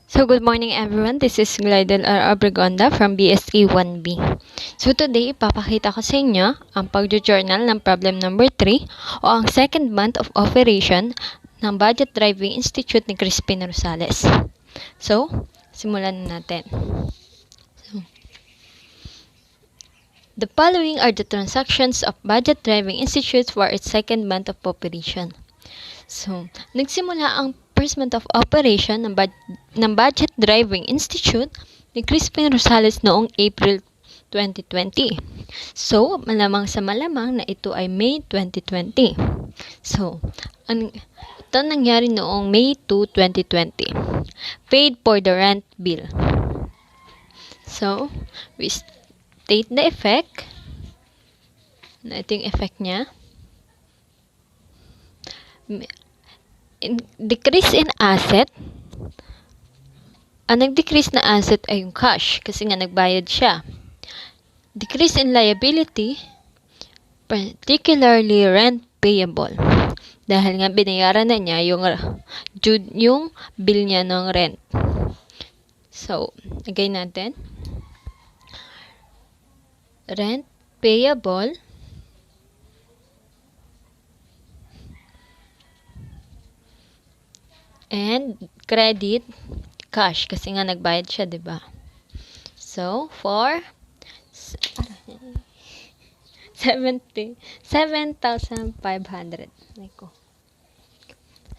So, good morning everyone. This is Glidel R. Abregonda from BSA 1B. So, today, ipapakita ko sa inyo ang pagjo-journal ng problem number 3 o ang second month of operation ng Budget Driving Institute ni Crispin Rosales. So, simulan na natin. The following are the transactions of Budget Driving Institute for its second month of operation. So, nagsimula ang first month of operation ng Budget Driving Institute ni Crispin Rosales noong April 2020. So, malamang sa malamang na ito ay May 2020. So, ito nangyari noong May 2, 2020. Paid for the rent bill. So, we state the effect. Ito yung effect niya. Decrease in asset. Ang nag-decrease na asset ay yung cash kasi nga nagbayad siya. Decrease in liability, particularly rent payable. Dahil nga binayaran na niya yung bill niya ng rent. So, lagay natin. Rent payable and credit cash kasi nga nagbayad siya, 'di ba? So, for 7,500.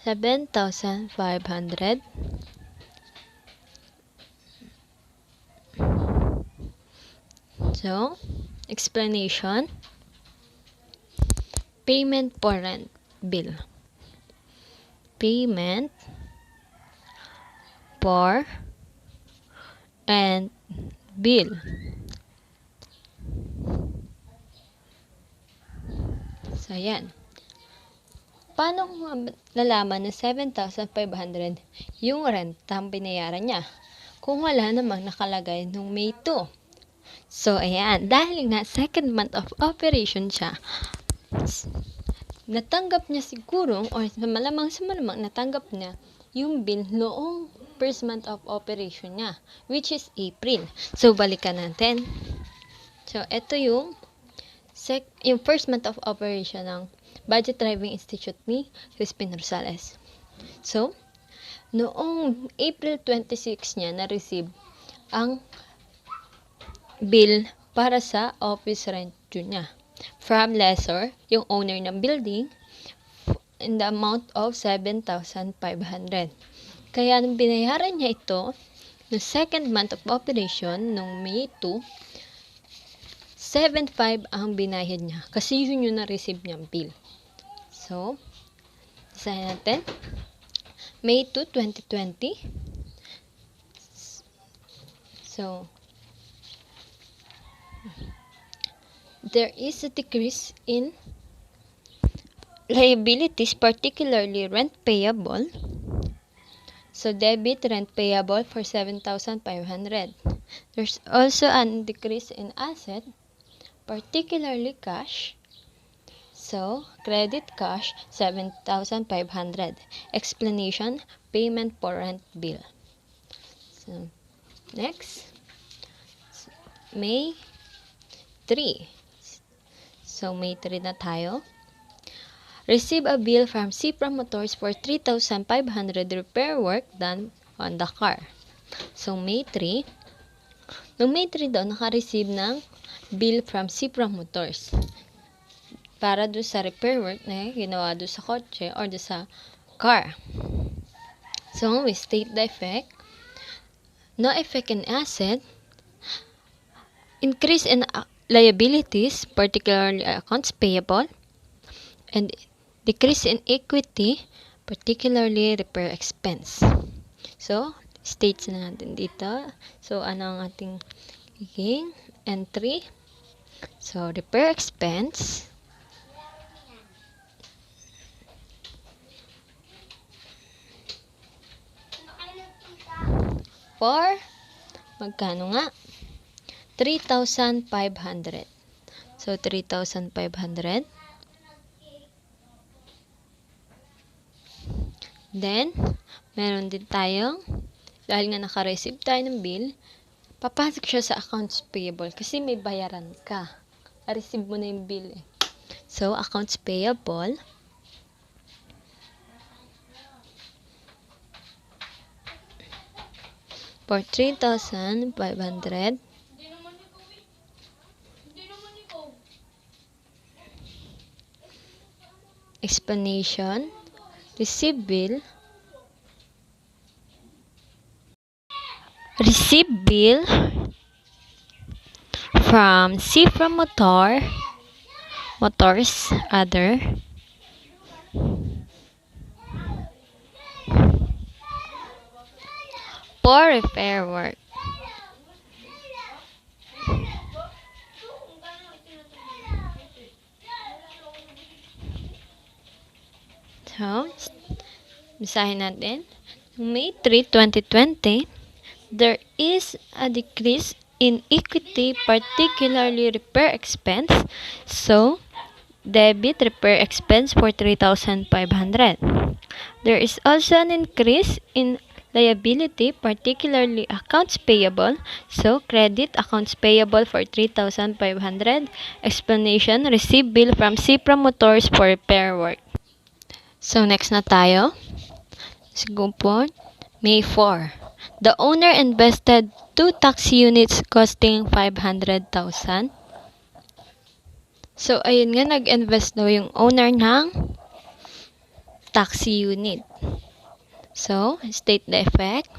7,500. So, explanation. Payment for rent bill. Payment for rent bill. So, yan. Paano nalaman na 7,500 yung rent ang binayaran niya? Kung wala namang nakalagay nung May 2. So, ayan. Dahil nga second month of operation siya, natanggap niya siguro, or malamang natanggap niya yung bill noong first month of operation niya, which is April. So, balikan natin. So, ito yung first month of operation ng Budget Driving Institute ni Crispin Rosales. So, noong April 26 niya na-receive ang bill para sa office rent niya from lessor, yung owner ng building, in the amount of 7,500. Kaya nung binayaran niya ito, no second month of operation, nung May 2, 7,500 ang binayad niya. Kasi yun yung na-receive niyang bill. So, design natin. May 2, 2020. So, there is a decrease in liabilities, particularly rent payable. So, debit rent payable for 7,500. There's also a decrease in asset, particularly cash. So, credit cash, 7,500. Explanation, payment for rent bill. So, next, May 3. So, May 3 na tayo. Receive a bill from Cipra Motors for 3,500 repair work done on the car. So, May 3. Noong May 3 daw, naka-receive ng bill from Cipra Motors para doon sa repair work na ginawa doon sa kotse or doon sa car. So, we state the effect. No effect in asset. Increase in liabilities, particularly accounts payable. And decrease in equity, particularly repair expense. So, states na natin dito. So, ano ang ating entry? So, repair expense. For, magkano nga? 3,500. So, 3,500. Then, meron din tayong dahil nga naka-receive tayo ng bill, papasok siya sa accounts payable kasi may bayaran ka. Na-receive mo na yung bill eh. So, accounts payable for 3,500. Explanation, receive bill from Cifra Motors other for repair work. So, basahin natin. May 3, 2020, there is a decrease in equity, particularly repair expense. So, debit repair expense for 3,500. There is also an increase in liability, particularly accounts payable. So, credit accounts payable for 3,500. Explanation, receive bill from Cipra Motors for repair work. So, next na tayo. Siguro po, May 4. The owner invested 2 tax units costing 500,000. So, ayun nga, nag-invest daw yung owner ng taxi unit. So, state the effect.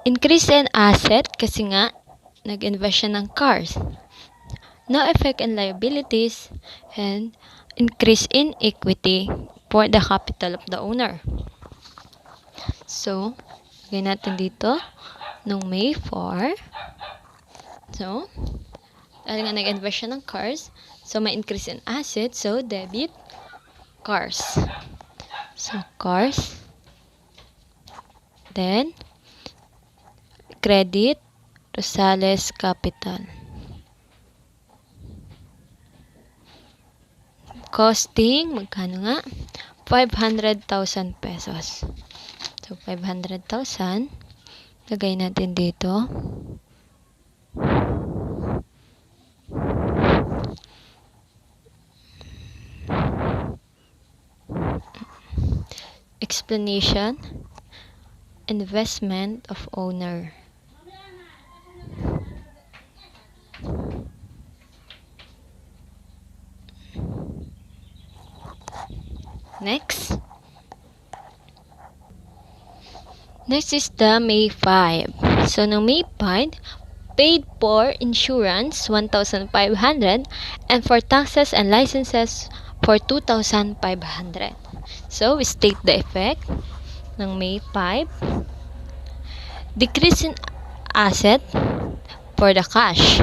Increase in asset kasi nga, nag-invest siya ng cars. No effect in liabilities and increase in equity for the capital of the owner. So, lagay natin dito nung May 4. So, dahil nga nag-invest siya ng cars, so may increase in assets, so debit cars. So, cars. Then, credit Rosales Capital. Costing, magkano nga? 500,000 pesos. So, 500,000. Lagay natin dito. Explanation, investment of owner. Next. Next is the May 5. So, no May 5, paid for insurance 1,500 and for taxes and licenses for 2,500. So, we state the effect ng May 5. Decrease in asset for the cash.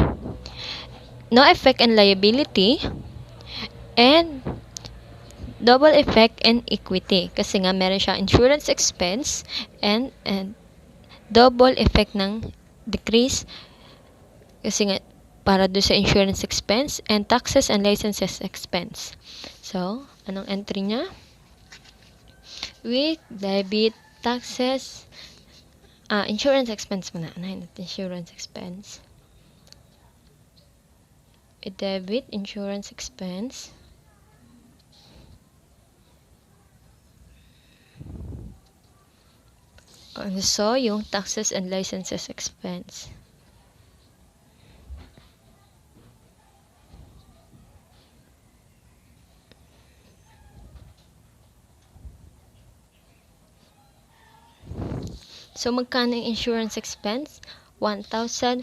No effect in liability and double effect in equity kasi nga meron siyang insurance expense and double effect ng decrease kasi nga para do sa insurance expense and taxes and licenses expense. So, anong entry niya? With debit taxes insurance expense muna. Anahin natin insurance expense. Debit insurance expense. So, yung taxes and licenses expense. So, magkano yung insurance expense? 1,500.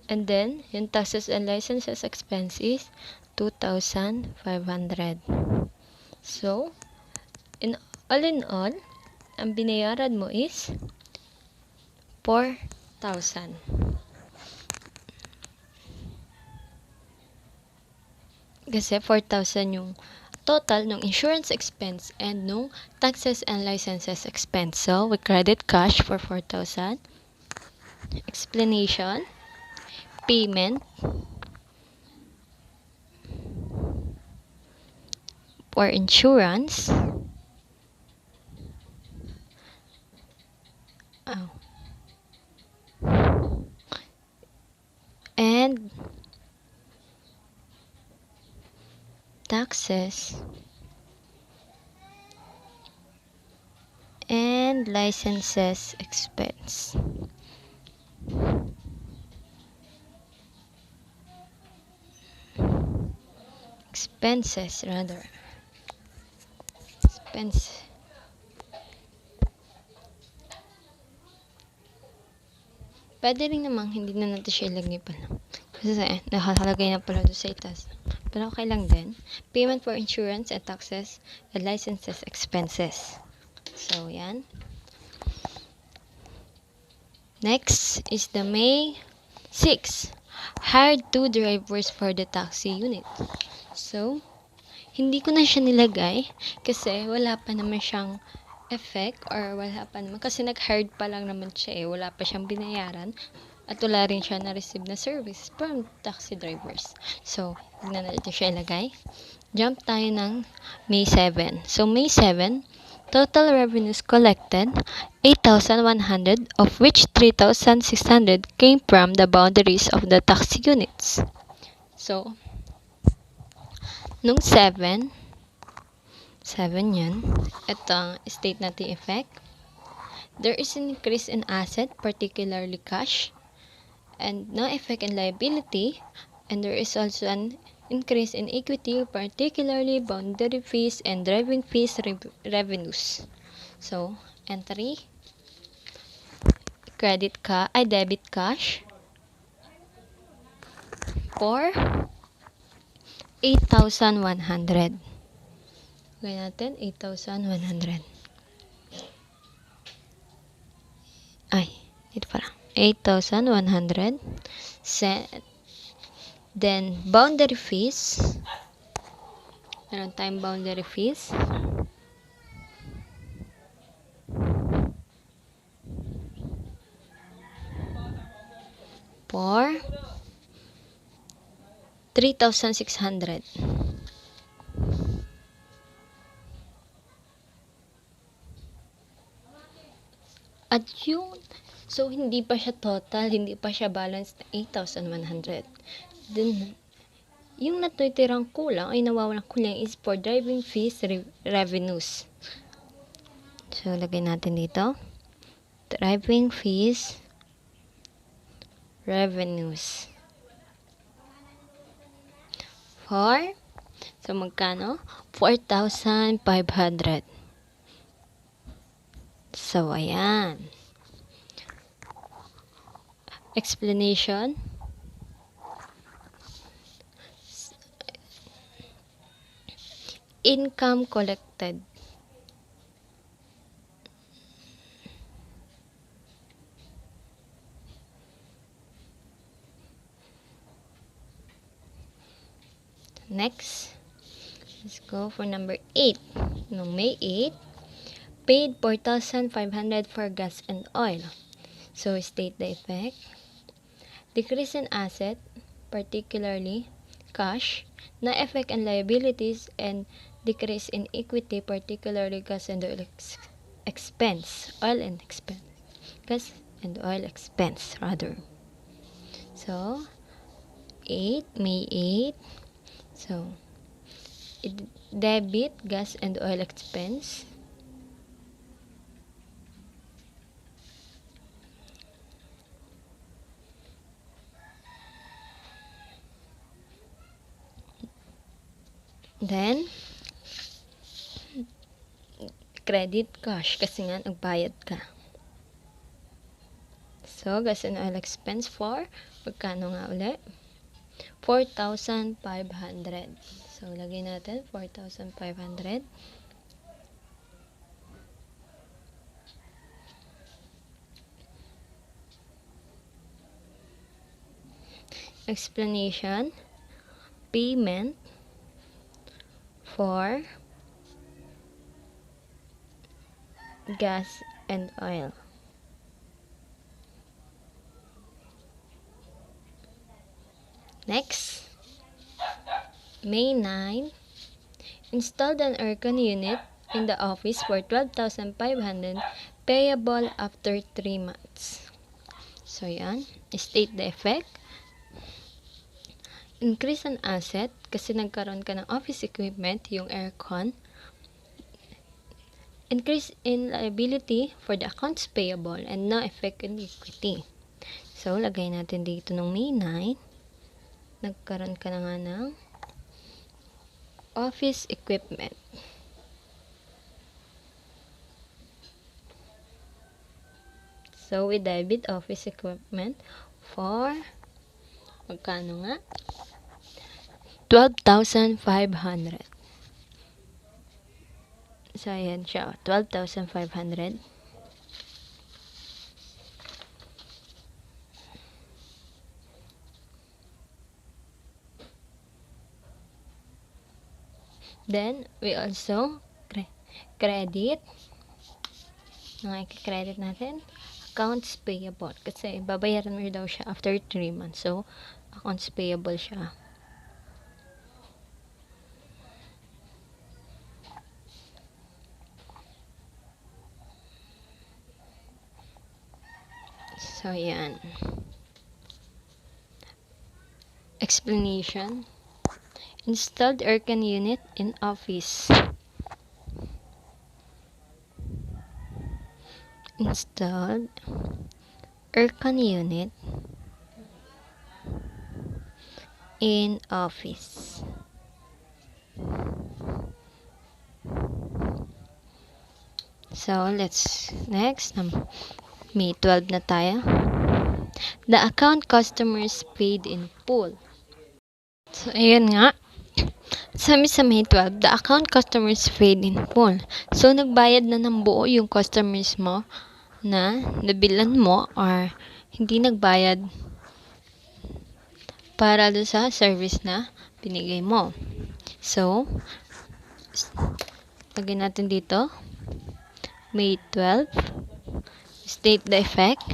And then, yung taxes and licenses expense is 2,500. So, all in all, ang binayaran mo is 4,000. Kasi 4,000 yung total ng insurance expense and nung taxes and licenses expense. So, we credit cash for 4,000. Explanation, payment for insurance Oh. And taxes and licenses expenses rather expense. Pwede rin namang hindi na natin siya ilagay pala. Kasi nakalagay na pala doon sa itas. Pero okay lang din. Payment for insurance and taxes and licenses expenses. So, yan. Next is the May 6. Hired 2 drivers for the taxi unit. So, hindi ko na siya nilagay kasi wala pa naman siyang effect or wala pa naman kasi nag-hired pa lang naman siya wala pa siyang binayaran at wala rin siya na-receive na service from taxi drivers. So, hindi na natin siya ilagay. Jump tayo ng May 7. So, May 7, total revenues collected 8,100 of which 3,600 came from the boundaries of the taxi units. So, nung 7 yan. Ito ang state natin effect. There is an increase in asset, particularly cash, and no effect in liability. And there is also an increase in equity, particularly boundary fees and driving fees revenues. So, entry, debit cash for 8,100. Gawin natin, 8,100. Ito pala. 8,100. Then, boundary fees. Meron tayong boundary fees. For 3,600. At so hindi pa siya total, hindi pa siya balanced na 8,100. Then, yung natitirang kulang ay nawawalang kulang is for driving fees revenues. So, lagay natin dito. Driving fees revenues. So, magkano? 4,500. So, ayan. Explanation. Income collected. Next, let's go for number 8. No, May 8, paid 4,500 for gas and oil. So, state the effect. Decrease in asset, particularly cash, na effect on liabilities, and decrease in equity, particularly gas and oil expense. Gas and oil expense, rather. So, May 8. So, debit gas and oil expense. Then, credit cash kasi nga nagbayad ka. So, gas and oil expense for, magkano nga ulit? 4,500. So, lagay natin 4,500. Explanation. Payment for gas and oil. Next, May 9, installed an aircon unit in the office for 12,500, payable after 3 months. So, yan. State the effect. Increase an asset kasi nagkaroon ka ng office equipment, yung aircon. Increase in liability for the accounts payable and no effect in equity. So, lagay natin dito nung May 9. Nagkaroon ka na nga ng office equipment. So, we debit office equipment for magkano nga? 12,500. So, ayan siya. 12,500. Then, we also credit. I-credit natin. Accounts payable. Kasi, babayaran mo daw siya after 3 months. So, accounts payable siya. So, yan. Explanation. Installed aircon unit in office. Installed aircon unit in office. So, let's next. May 12 na tayo. The account customers paid in full. So, ayun nga. Sabi sa May 12, the account customers paid in full. So, nagbayad na ng buo yung customers mo na nabilan mo or hindi nagbayad para doon sa service na binigay mo. So, lagyan natin dito. May 12. State the effect.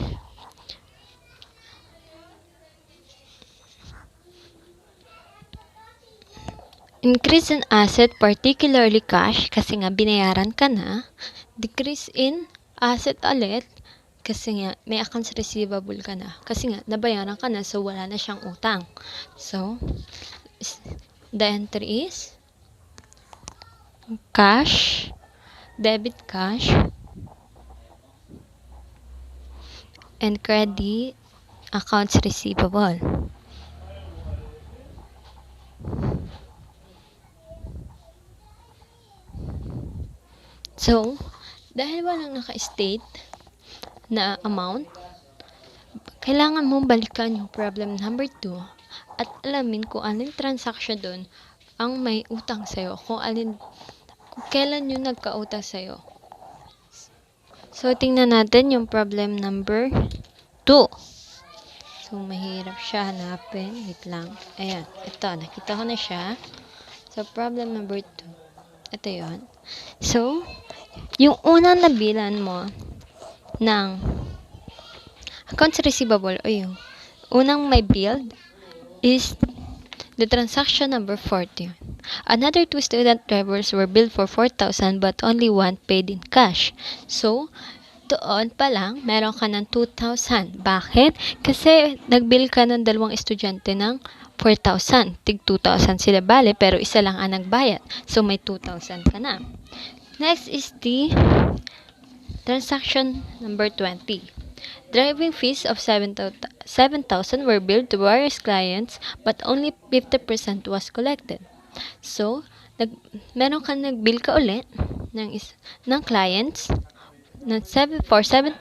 Increase in asset, particularly cash, kasi nga binayaran ka na. Decrease in asset ulit, kasi nga may accounts receivable ka na. Kasi nga nabayaran ka na, so wala na siyang utang. So, the entry is cash, debit cash, and credit accounts receivable. So, dahil walang naka-state na amount, kailangan mong balikan yung problem number 2 at alamin kung anong transaction doon ang may utang sa'yo, kung kailan yung nagka-utang sa'yo. So, tingnan natin yung problem number 2. So, mahirap siya hanapin. Wait lang. Ayan. Ito. Nakita ko na siya. So, problem number 2. Ito yun. So, yung unang nabilan mo ng accounts receivable o yung unang may billed is the transaction number 40. Another 2 student drivers were billed for 4,000 but only one paid in cash. So, doon pa lang, meron ka ng 2,000. Bakit? Kasi nag-bill ka ng 2 estudyante ng 4,000. Tig 2,000 sila bale, pero isa lang ang nagbayad. So, may 2,000 ka na. Next is the transaction number 20. Driving fees of 7,000 were billed to various clients but only 50% was collected. So, meron kang nag-bill ka ulit ng clients for 7,000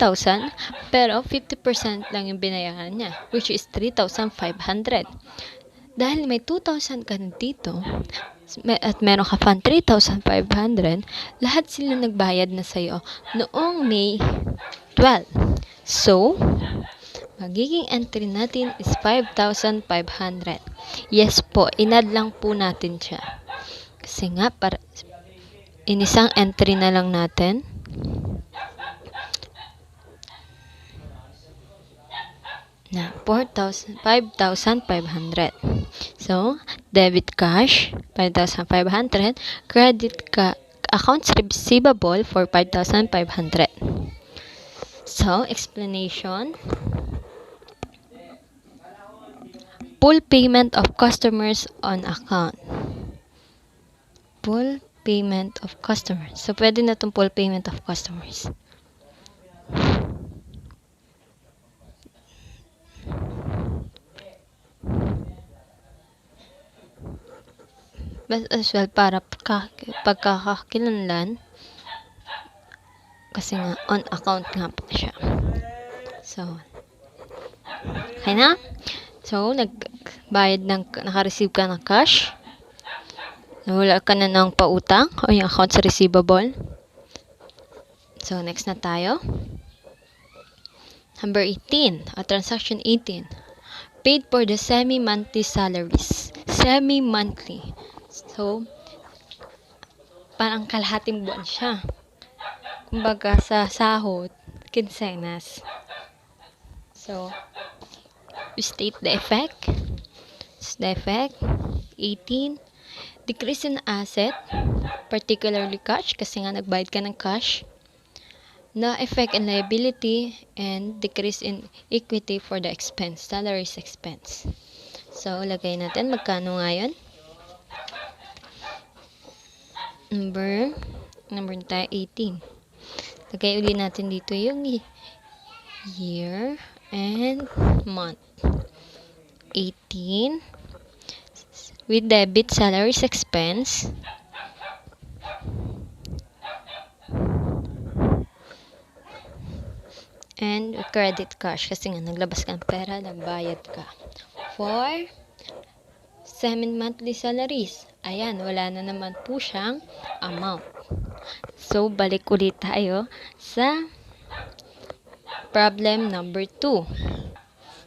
pero 50% lang yung binayaran niya, which is 3,500. Dahil may 2,000 ka dito at meron ka pang 3,500, lahat sila nagbayad na sa'yo noong May 12. So, magiging entry natin is 5,500. Yes po, inad lang po natin siya. Kasi nga, inisang entry na lang natin. Na 5,500. So, debit cash, 5,500. Credit accounts receivable for 5,500. So, explanation. Full payment of customers on account. Full payment of customers. So, pwede na itong full payment of customers. But as well, para pagkakakilanlan, kasi nga, on account nga po siya. So, okay na? So, naka-receive ka ng cash. Wala ka na ng pautang o yung accounts receivable. So, next na tayo. Number 18, transaction 18. Paid for the semi-monthly salaries. Semi-monthly. So, parang kalahating buwan siya. Kumbaga sa sahod, kinsenas. So, we state the effect. The effect, 18. Decrease in asset, particularly cash, kasi nga nagbayad ka ng cash. No effect in liability, and decrease in equity for the expense, salaries expense. So, lagay natin, magkano nga yun? Number tayo, 18. Lagay ulit natin dito yung year and month. 18. With debit salaries expense. And credit cash. Kasi nga, naglabas ka ng pera, nagbayad ka. For semi-monthly salaries. Ayan, wala na naman po siyang amount. So, balik ulit tayo sa problem number 2.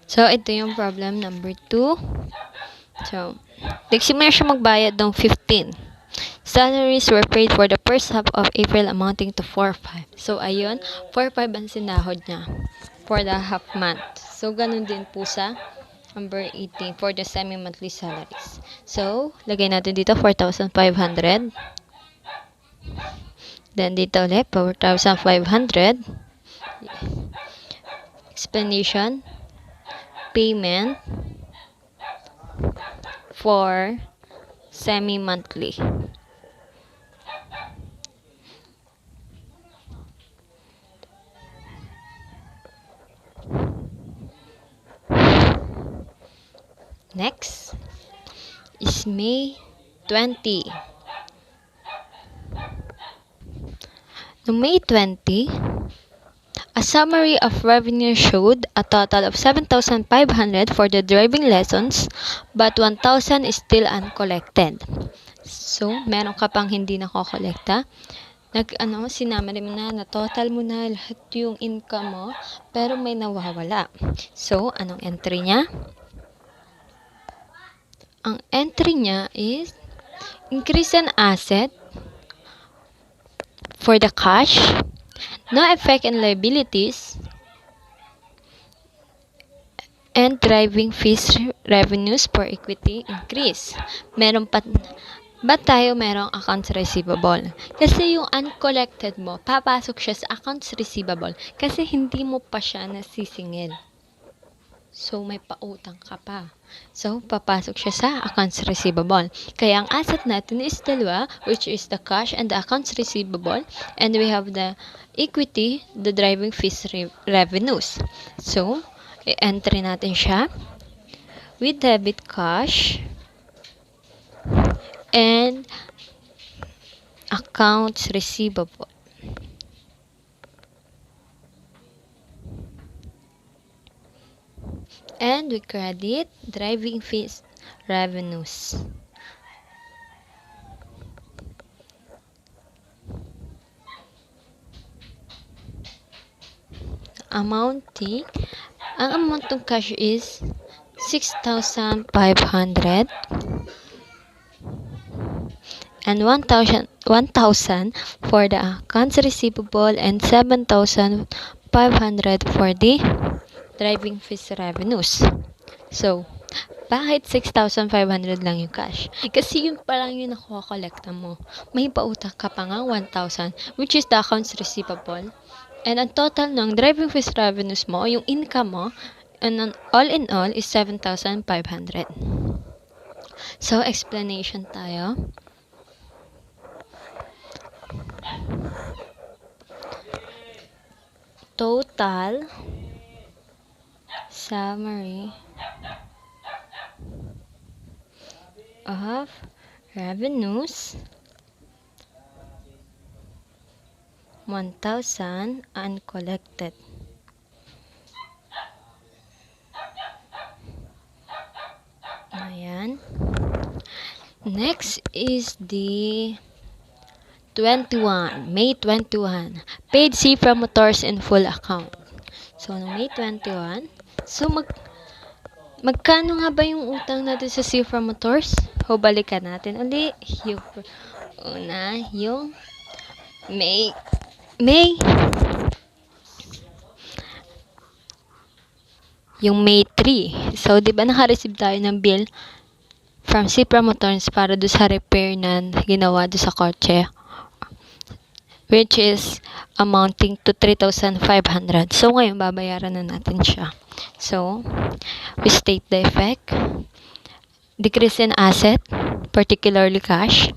So, ito yung problem number 2. So, nagsimula siya magbayad ng 15. Salaries were paid for the first half of April amounting to 4,500. So, ayun, 4,500 ang sinahod niya for the half month. So, ganun din po sa number 18 for the semi-monthly salaries. So, lagay natin dito 4,500. Then, dito ulit, 4,500. Explanation. Payment for semi-monthly. Next is May 20. No May 20, a summary of revenue showed a total of 7,500 for the driving lessons, but 1,000 is still uncollected. So, meron ka pang hindi nakokolekta. Sinama rin mo na total mo na lahat yung income mo, pero may nawawala. So, anong entry niya? Ang entry niya is increase in asset for the cash, no effect in liabilities, and driving fees revenues for equity increase. Meron pa ba tayo merong accounts receivable? Kasi yung uncollected mo, papasok siya sa accounts receivable kasi hindi mo pa siya nasisingil. So, may pautang ka pa. So, papasok siya sa accounts receivable. Kaya, ang asset natin is dalawa, which is the cash and the accounts receivable. And we have the equity, the driving fees revenues. So, i-entry natin siya with debit cash and accounts receivable. And we credit driving fees revenues. Amounting, ang amount ng cash is 6,500 and 1,000 for the accounts receivable and 7,500 for the driving fees revenues. So, bakit 6,500 lang yung cash? Kasi yun pa lang yung nakukolekta mo. May pautang ka pa nga 1,000, which is the accounts receivable. And ang total ng driving fees revenues mo, yung income mo, and all in all is 7,500. So, explanation tayo. Total summary of revenues 1,000 uncollected. Ayan. Next is the May 21. Paid Cifra Motors in full account. So, no May 21. So, magkano nga ba yung utang natin sa Cifra Motors? Balikan natin uli. Yung May. Yung May 3. So, di ba naka-receive tayo ng bill from Cifra Motors para do sa repair na ginawa do sa kotse, which is amounting to 3,500. So, ngayon, babayaran na natin siya. So, we state the effect. Decrease in asset, particularly cash.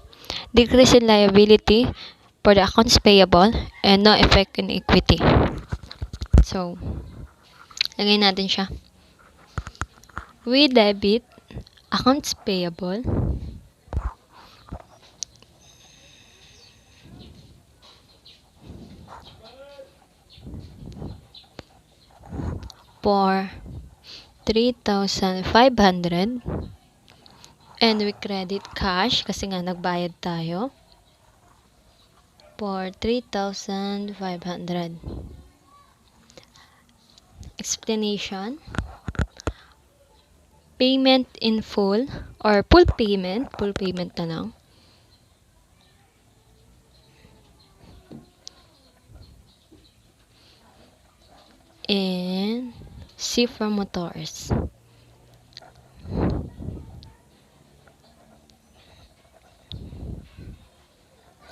Decrease in liability for the accounts payable, and no effect in equity. So, lagay natin siya. We debit accounts payable for 3,500 and we credit cash kasi nga nagbayad tayo for 3,500. Explanation. Payment in full or full payment na lang. And Cifra Motors.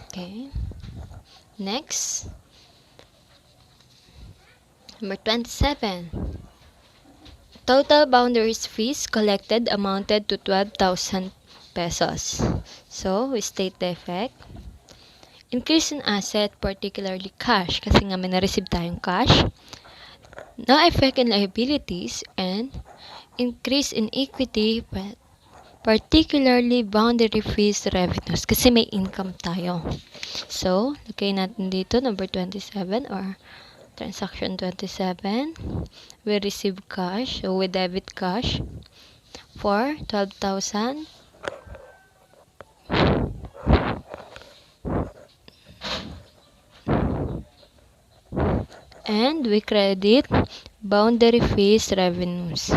Okay. Next. Number 27. Total boundaries fees collected amounted to 12,000 pesos. So, we state the effect. Increase in asset, particularly cash, kasi nga may na-receive tayong cash. No effect in liabilities, and increase in equity, particularly boundary fees revenues, kasi may income tayo. So, lagay natin dito, number 27 or transaction 27. We receive cash, so we debit cash for 12,000. And we credit boundary fees revenues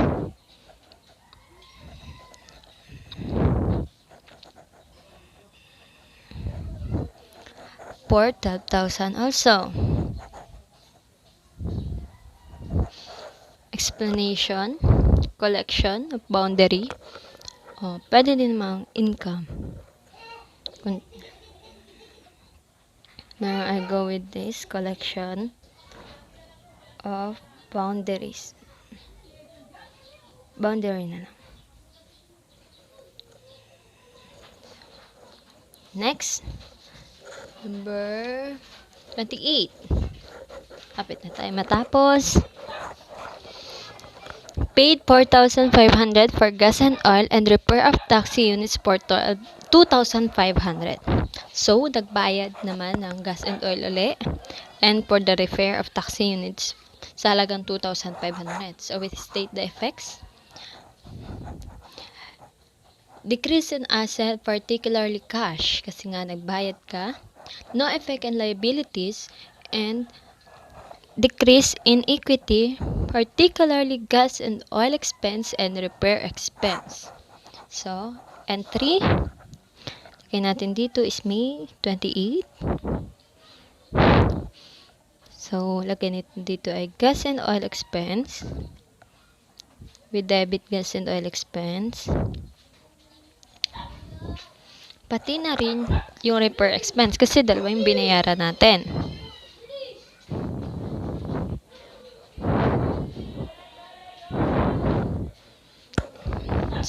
for 12,000 also. Explanation, collection of boundary. Pwede din namang income. Now I go with this collection of boundaries. Boundary na lang. Next, number 28. Kapit na tayo matapos. Paid 4,500 for gas and oil and repair of taxi units for 2,500. So, nagbayad naman ng gas and oil uli and for the repair of taxi units sa halagang 2,500. So, we state the effects. Decrease in asset, particularly cash, kasi nga nagbayad ka. No effect in liabilities, and decrease in equity, particularly gas and oil expense and repair expense. So, entry, lagay natin dito is May 28. So, lagay natin dito ay gas and oil expense. We debit gas and oil expense. Pati na rin yung repair expense kasi dalawa yung binayaran natin.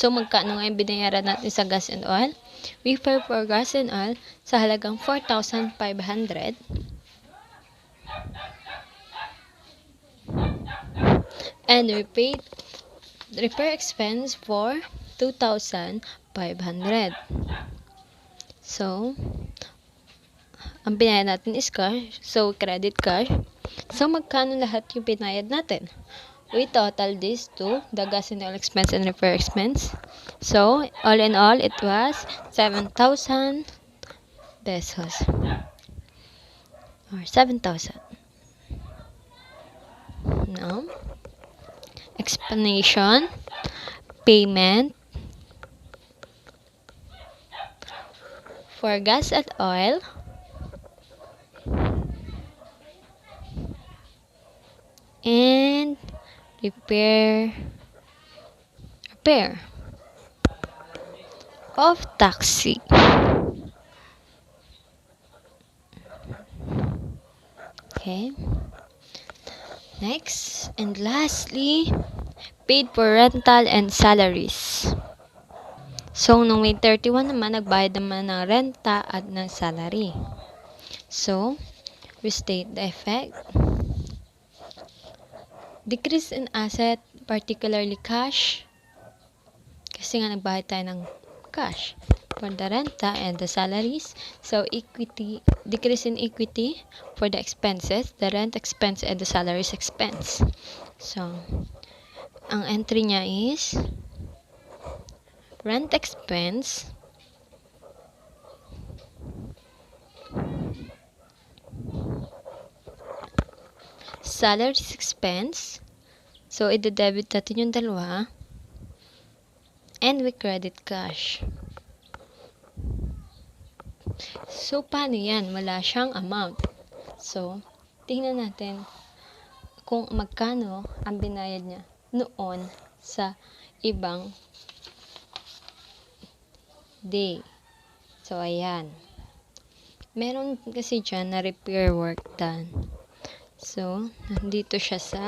So, magkano nga yung binayaran natin sa gas and oil? We paid for gas and oil sa halagang 4,500. And we paid repair expense for 2,500. So, ang binayad natin is cash. So, credit cash. So, magkano lahat yung binayad natin? We total this to the gas and oil expense and repair expense. So, all in all, it was 7,000 pesos. Or 7,000. Now, explanation, payment for gas and oil, and repair of taxi. Okay. Next and lastly, paid for rental and salaries. So, nung May 31 naman, nagbayad naman ng renta at ng salary. So, we state the effect. Decrease in asset, particularly cash. Kasi nga nagbayad tayo ng cash for the renta and the salaries. So, equity, decrease in equity for the expenses, the rent expense and the salaries expense. So, ang entry niya is rent expense, salaries expense. So, i-debit natin yung dalawa. And we credit cash. So, paano yan? Wala siyang amount. So, tingnan natin kung magkano ang binayad niya noon sa ibang day. So, ayan. Meron kasi dyan na repair work done. So, nandito siya sa...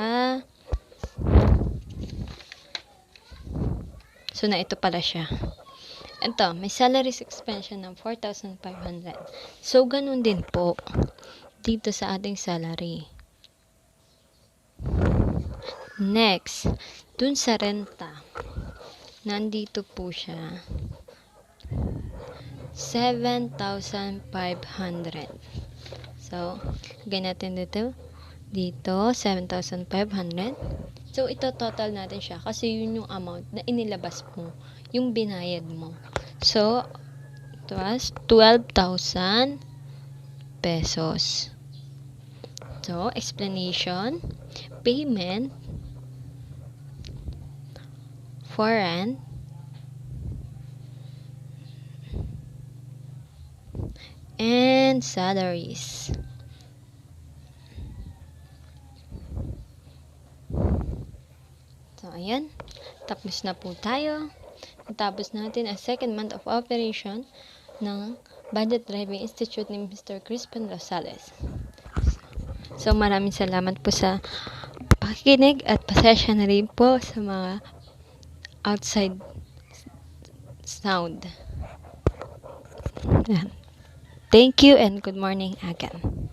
So, na ito pala siya. Ito, may salaries expense ng 4,500. So, ganun din po dito sa ating salary. Next, dun sa renta. Nandito po siya. 7,500. So, lagay natin dito 7,500. So, ito total natin siya kasi yun yung amount na inilabas mo, yung binayad mo. So, it was 12,000 pesos. So, explanation, payment for rent, and salaries. So, ayan. Tapos na po tayo. Natapos natin ang second month of operation ng Budget Driving Institute ni Mr. Crispin Rosales. So, maraming salamat po sa pakikinig at pasensya na rin po sa mga outside sound. Thank you and good morning again.